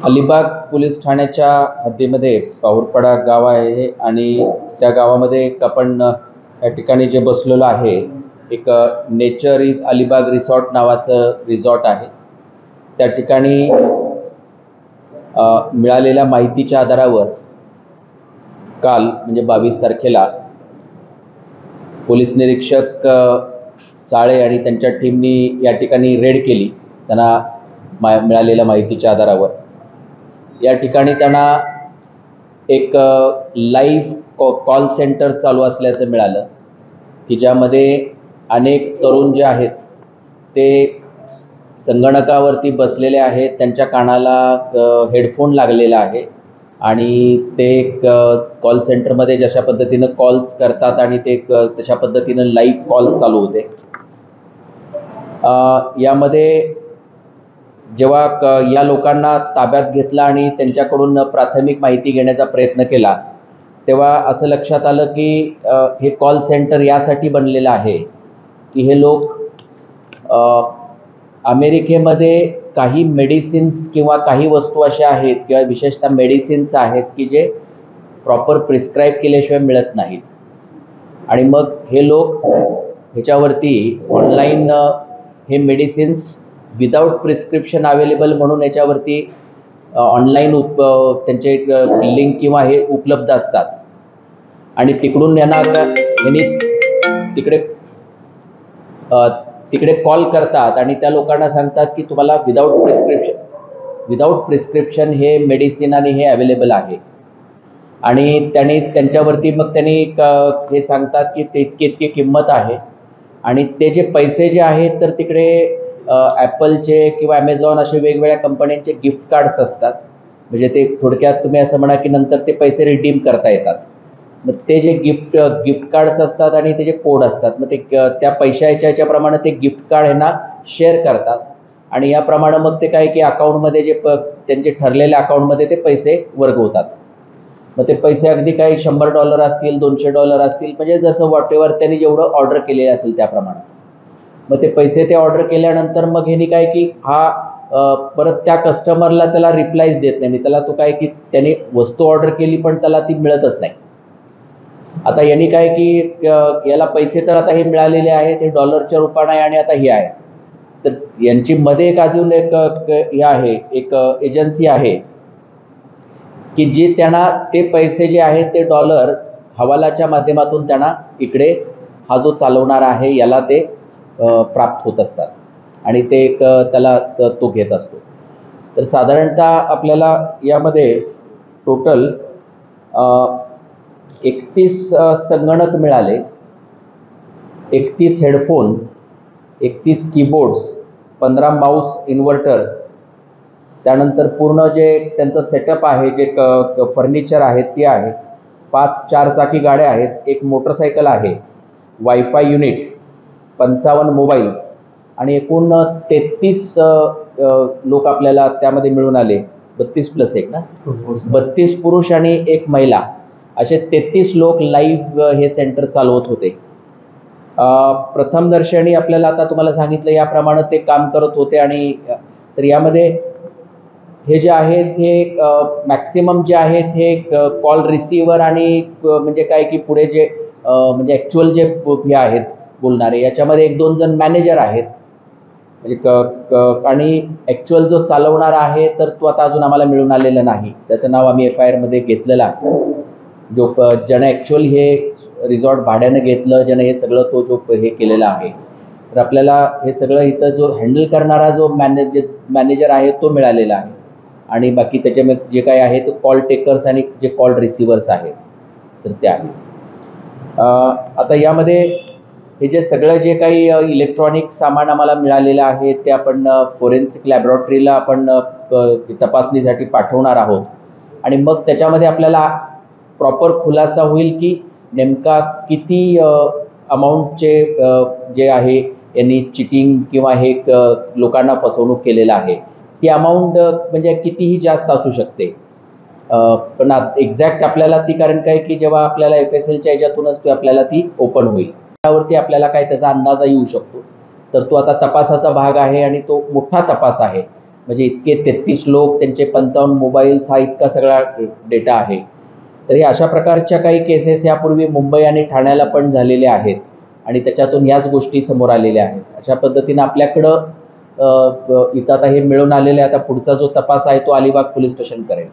Alibag police ठाण्याच्या हद्दीमध्ये पाऊरपाडा गाव आहे आणि त्या गावामध्ये आपण या ठिकाणी जे बसलेलो आहे एक नेचर इज अलिबाग रिसॉर्ट नावाचं रिसॉर्ट आहे। त्या ठिकाणी मिळालेल्या माहितीच्या आधारावर काल म्हणजे 22 तारखेला पोलीस निरीक्षक साळे आणि त्यांच्या टीमनी या ठिकाणी रेड केली। त्यांना मिळालेल्या माहितीच्या आधारावर या ठिकाणी त्यांना एक लाईव्ह कॉल सेंटर चालू असल्याचं मिळालं की ज्यामध्ये अनेक तरुण जे आहेत ते संगणकावरती बसलेले आहेत, त्यांच्या कानाला हेडफोन लागलेला आहे आणि ते कॉल सेंटरमध्ये जशा पद्धतीनं कॉल्स करतात आणि ते तशा पद्धतीनं लाईव्ह कॉल चालू होते। यामध्ये जेव्हा या लोकांना ताब्यात घेतला आणि त्यांच्याकडून प्राथमिक माहिती घेण्याचा प्रयत्न केला तेव्हा असं लक्षात आलं की हे कॉल सेंटर यासाठी बनलेलं आहे की हे लोक अमेरिकेमध्ये काही मेडिसिन्स किंवा काही वस्तू अशा आहेत किंवा विशेषतः मेडिसिन्स आहेत की जे प्रॉपर प्रिस्क्राईब केल्याशिवाय मिळत नाहीत आणि मग हे लोक ह्याच्यावरती ऑनलाईन हे मेडिसिन्स विदाउट प्रिस्क्रिप्शन अवेलेबल म्हणून याच्यावरती ऑनलाईन त्यांचे लिंक किंवा हे उपलब्ध असतात आणि तिकडून यांनी तिकडे कॉल करतात आणि त्या लोकांना सांगतात की तुम्हाला विदाउट प्रिस्क्रिप्शन हे मेडिसिन आणि हे अवेलेबल आहे आणि त्यांच्यावरती मग त्यांनी हे सांगतात की ते इतकी किंमत आहे आणि ते जे पैसे जे आहेत तर तिकडे ॲपलचे किंवा ॲमेझॉन असे वेगवेगळ्या कंपन्यांचे गिफ्ट कार्ड्स असतात। म्हणजे ते थोडक्यात तुम्ही असं म्हणा की नंतर ते पैसे रिडीम करता येतात। मग ते जे गिफ्ट कार्ड्स असतात आणि ते जे कोड असतात मग ते त्या पैशाच्या याच्याप्रमाणे ते गिफ्ट कार्ड यांना शेअर करतात आणि याप्रमाणे मग ते काय की अकाउंटमध्ये जे त्यांचे ठरलेल्या अकाउंटमध्ये ते पैसे वर्ग होतात। मग ते पैसे अगदी काही $100 असतील, $200 असतील, म्हणजे जसं व्हॉटेवर त्यांनी जेवढं ऑर्डर केलेलं असेल त्याप्रमाणे मग ते पैसे ते ऑर्डर केल्यानंतर मग ह्यांनी काय की हा परत त्या कस्टमरला त्याला रिप्लायच देत नाही। त्याला तो काय की त्याने वस्तू ऑर्डर केली पण त्याला ती मिळतच नाही। आता यांनी काय की याला पैसे तर आता हे मिळालेले आहेत, हे डॉलरच्या रूपाने आणि आता हे आहे तर यांची मध्ये एक अजून एक हे आहे, एक एजन्सी आहे की जी त्यांना ते पैसे जे आहेत ते डॉलर हवालाच्या माध्यमातून त्यांना इकडे हा जो चालवणार आहे याला ते प्राप्त होत असतात आणि ते एक त्याला तो घेत असतो। तर साधारणतः आपल्याला यामध्ये टोटल 31 संगणक मिळाले, 31 हेडफोन, 31 कीबोर्ड्स, 15 माऊस इन्व्हर्टर, त्यानंतर पूर्ण जे त्यांचं सेटअप आहे जे फर्निचर आहेत ते आहे, 5 4-चाकी गाड्या आहेत, एक मोटरसायकल आहे, वायफाय युनिट, 55 मोबाईल आणि एकूण 33 लोक आपल्याला त्यामध्ये मिळून आले। 32 प्लस 1 ना, 32 पुरुष आणि 1 महिला असे 33 लोक लाईव्ह हे सेंटर चालवत होते। प्रथमदर्शनी आपल्याला आता तुम्हाला सांगितलं याप्रमाणे ते काम करत होते आणि तर यामध्ये हे जे आहेत हे मॅक्सिमम जे आहेत हे कॉल रिसिव्हर आणि म्हणजे काय की पुढे जे म्हणजे ॲक्च्युअल जे हे आहेत बोलणारे याच्यामध्ये 1-2 जण मॅनेजर आहेत म्हणजे आणि ॲक्च्युअल जो चालवणारा आहे तर तो आता अजून आम्हाला मिळून आलेला नाही। त्याचं नाव आम्ही FIR मध्ये घेतलेलं आहे। जो ज्यानं ॲक्च्युअल हे रिसॉर्ट भाड्यानं घेतलं, ज्यानं हे सगळं तो जो हे केलेलं आहे तर आपल्याला हे सगळं इथं जो हँडल करणारा जो मॅनेजर आहे तो मिळालेला आहे आणि बाकी त्याच्यामध्ये जे काय आहे तो कॉल टेकर्स आणि जे कॉल रिसिव्हर्स आहेत तर ते आहे। आता यामध्ये हे जे सगळं जे काही इलेक्ट्रॉनिक सामान आम्हाला मिळालेलं आहे ते आपण फोरेन्सिक लॅबोरेटरीला आपण तपासणीसाठी पाठवणार आहोत आणि मग त्याच्यामध्ये आपल्याला प्रॉपर खुलासा होईल की नेमका किती अमाऊंटचे जे आहे यांनी चिटिंग किंवा हे लोकांना फसवणूक केलेलं आहे ती अमाऊंट म्हणजे कितीही जास्त असू शकते। पण एक्झॅक्ट आपल्याला ती कारण काय की जेव्हा आपल्याला FSLच्या याच्यातूनच ती आपल्याला ती ओपन होईल त्यावरती आपल्याला काय त्याचा अंदाजा येऊ शकतो। तर तो आता तपासाचा भाग आहे आणि तो मोठा तपास आहे म्हणजे इतके 33 लोक, त्यांचे 55 मोबाईल्स, हा इतका सगळा डेटा आहे. तर अशा प्रकारच्या काही केसेस यापूर्वी मुंबई आणि ठाण्याला पण झालेल्या आहेत आणि त्याच्यातून याच गोष्टी समोर आलेल्या आहेत. अशा पद्धतीनं आपल्याकडं इथं आता हे मिळून आलेले, आता पुढचा जो तपास आहे तो अलिबाग पोलीस स्टेशन करेल.